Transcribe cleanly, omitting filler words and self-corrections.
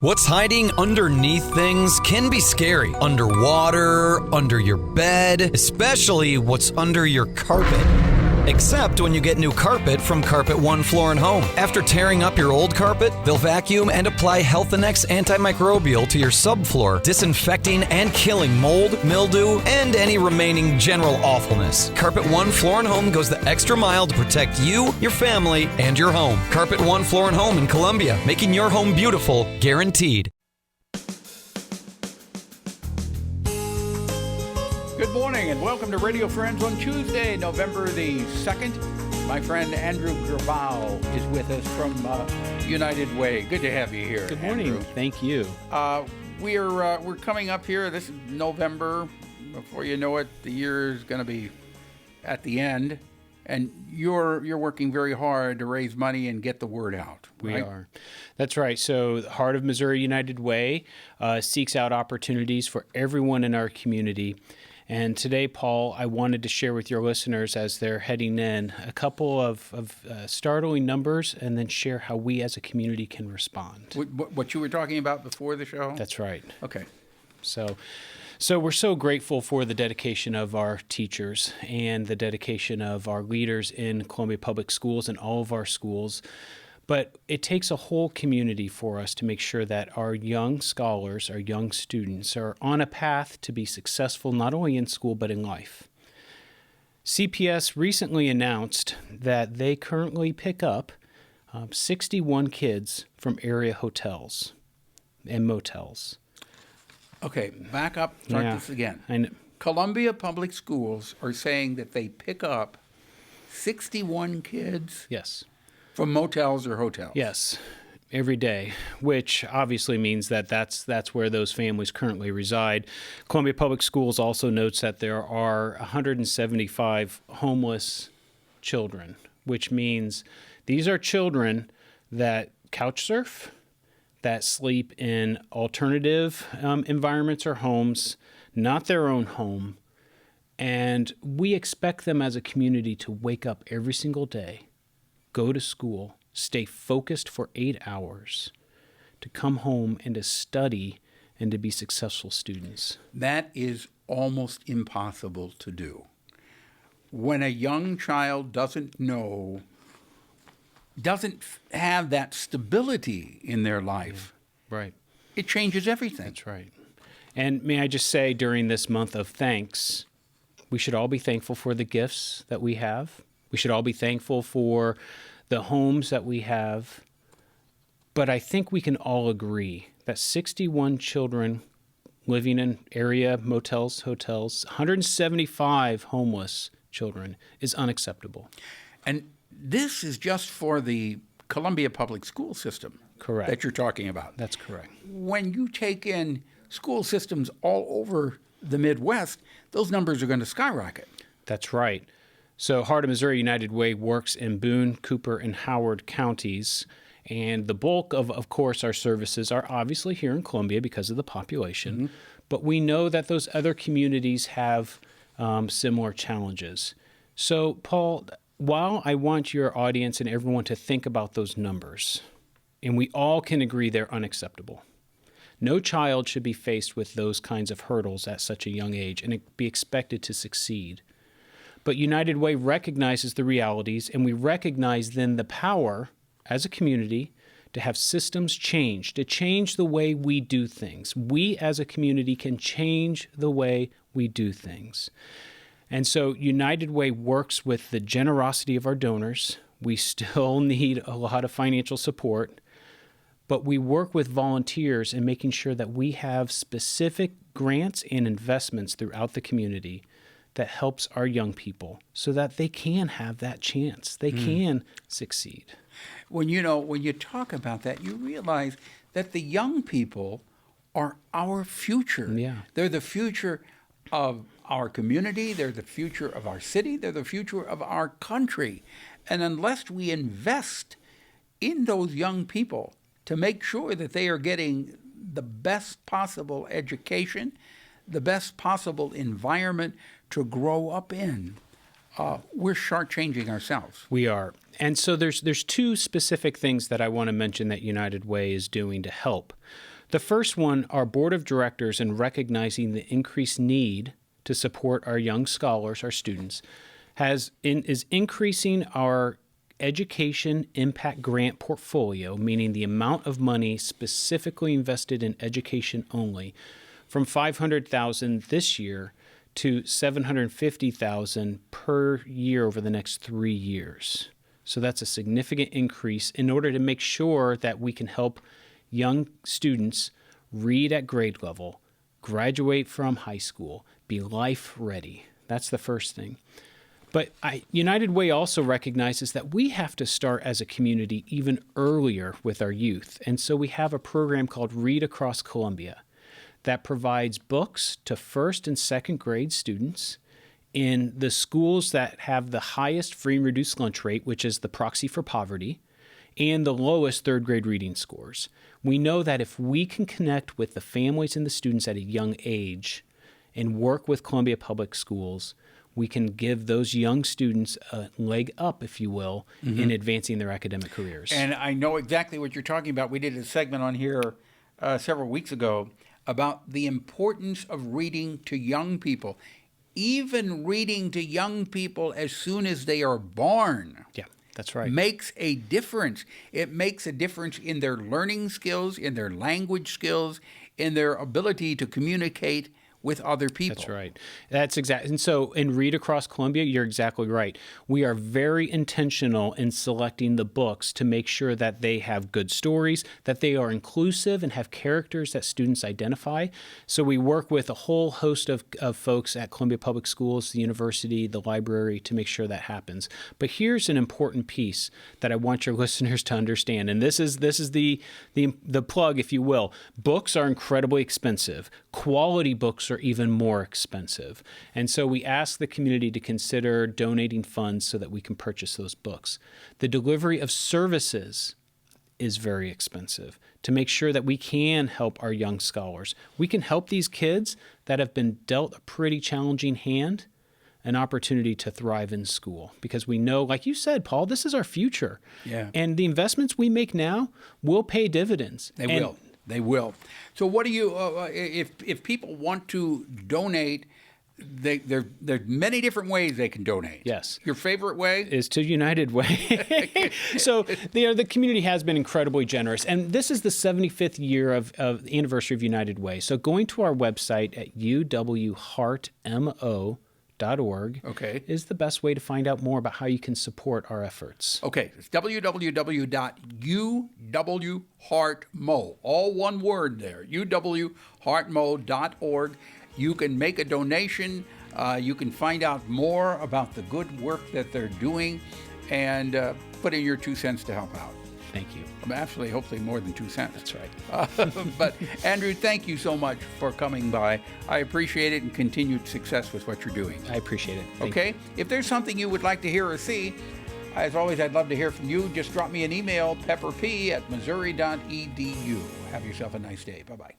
What's hiding underneath things can be scary. Underwater, under your bed, especially what's under your carpet. Except when you get new carpet from Carpet One Floor and Home. After tearing up your old carpet, they'll vacuum and apply Health Annex antimicrobial to your subfloor, disinfecting and killing mold, mildew, and any remaining general awfulness. Carpet One Floor and Home goes the extra mile to protect you, your family, and your home. Carpet One Floor and Home in Columbia, making your home beautiful, guaranteed. Good morning and welcome to Radio Friends on Tuesday, November the 2nd. My friend Andrew Grabau is with us from United Way. Good to have you here. Good morning. Andrew. Thank you. We're coming up here. This is November. Before you know it, the year is going to be at the end, and you're working very hard to raise money and get the word out. We right? are. That's right. So the Heart of Missouri United Way seeks out opportunities for everyone in our community. And today, Paul, I wanted to share with your listeners as they're heading in a couple of startling numbers and then share how we as a community can respond. What you were talking about before the show? That's right. Okay. So we're so grateful for the dedication of our teachers and the dedication of our leaders in Columbia Public Schools and all of our schools. But it takes a whole community for us to make sure that our young scholars, our young students, are on a path to be successful not only in school but in life. CPS recently announced that they currently pick up 61 kids from area hotels and motels. Okay, back up. Start this again. Columbia Public Schools are saying that they pick up 61 kids. Yes. From motels or hotels? Yes, every day, which obviously means that that's where those families currently reside. Columbia Public Schools also notes that there are 175 homeless children, which means these are children that couch surf, that sleep in alternative environments or homes, not their own home. And we expect them as a community to wake up every single day, go to school, stay focused for 8 hours, to come home and to study and to be successful students. That is almost impossible to do. When a young child doesn't have that stability in their life, right, it changes everything. That's right. And may I just say, during this month of thanks, we should all be thankful for the gifts that we have. We should all be thankful for the homes that we have. But I think we can all agree that 61 children living in area motels, hotels, 175 homeless children is unacceptable. And this is just for the Columbia Public School System. Correct. That you're talking about. That's correct. When you take in school systems all over the Midwest, those numbers are going to skyrocket. That's right. So Heart of Missouri United Way works in Boone, Cooper, and Howard counties. And the bulk of course, our services are obviously here in Columbia because of the population. Mm-hmm. But we know that those other communities have similar challenges. So, Paul, while I want your audience and everyone to think about those numbers, and we all can agree they're unacceptable. No child should be faced with those kinds of hurdles at such a young age and be expected to succeed. But United Way recognizes the realities, and we recognize then the power as a community to have systems change, to change the way we do things. We as a community can change the way we do things. And so United Way works with the generosity of our donors. We still need a lot of financial support, but we work with volunteers in making sure that we have specific grants and investments throughout the community that helps our young people so that they can have that chance. They can succeed. When you talk about that, you realize that the young people are our future. Yeah. They're the future of our community. They're the future of our city. They're the future of our country. And unless we invest in those young people to make sure that they are getting the best possible education, the best possible environment to grow up in, we're shortchanging ourselves. We are. And so there's two specific things that I want to mention that United Way is doing to help. The first one, our board of directors, in recognizing the increased need to support our young scholars, our students, is increasing our education impact grant portfolio, meaning the amount of money specifically invested in education only, from $500,000 this year to $750,000 per year over the next 3 years. So that's a significant increase in order to make sure that we can help young students read at grade level, graduate from high school, be life ready. That's the first thing. But United Way also recognizes that we have to start as a community even earlier with our youth. And so we have a program called Read Across Columbia that provides books to first and second grade students in the schools that have the highest free and reduced lunch rate, which is the proxy for poverty, and the lowest third grade reading scores. We know that if we can connect with the families and the students at a young age and work with Columbia Public Schools, we can give those young students a leg up, if you will, in advancing their academic careers. And I know exactly what you're talking about. We did a segment on here several weeks ago about the importance of reading to young people, even reading to young people as soon as they are born. Yeah, that's right. Makes a difference. It makes a difference in their learning skills, in their language skills, in their ability to communicate with other people. That's right. That's exactly. And so in Read Across Columbia, you're exactly right. We are very intentional in selecting the books to make sure that they have good stories, that they are inclusive and have characters that students identify. So we work with a whole host of folks at Columbia Public Schools, the university, the library, to make sure that happens. But here's an important piece that I want your listeners to understand. And this is the plug, if you will. Books are incredibly expensive. Quality books are even more expensive. And so we ask the community to consider donating funds so that we can purchase those books. The delivery of services is very expensive to make sure that we can help our young scholars. We can help these kids that have been dealt a pretty challenging hand an opportunity to thrive in school, because we know, like you said, Paul, this is our future. Yeah. And the investments we make now will pay dividends. They will. They will. So what do you, if people want to donate, there are many different ways they can donate. Yes. Your favorite way? Is to United Way. So the community has been incredibly generous. And this is the 75th year of the anniversary of United Way. So going to our website at uwheartmo.org is the best way to find out more about how you can support our efforts. Okay, it's www.uwheartmo, all one word there, uwheartmo.org. You can make a donation. You can find out more about the good work that they're doing and put in your 2 cents to help out. Thank you. Actually, hopefully more than 2 cents. That's right. But Andrew, thank you so much for coming by. I appreciate it, and continued success with what you're doing. I appreciate it. Thank Okay? you. If there's something you would like to hear or see, as always, I'd love to hear from you. Just drop me an email, pepperp@missouri.edu. Have yourself a nice day. Bye-bye.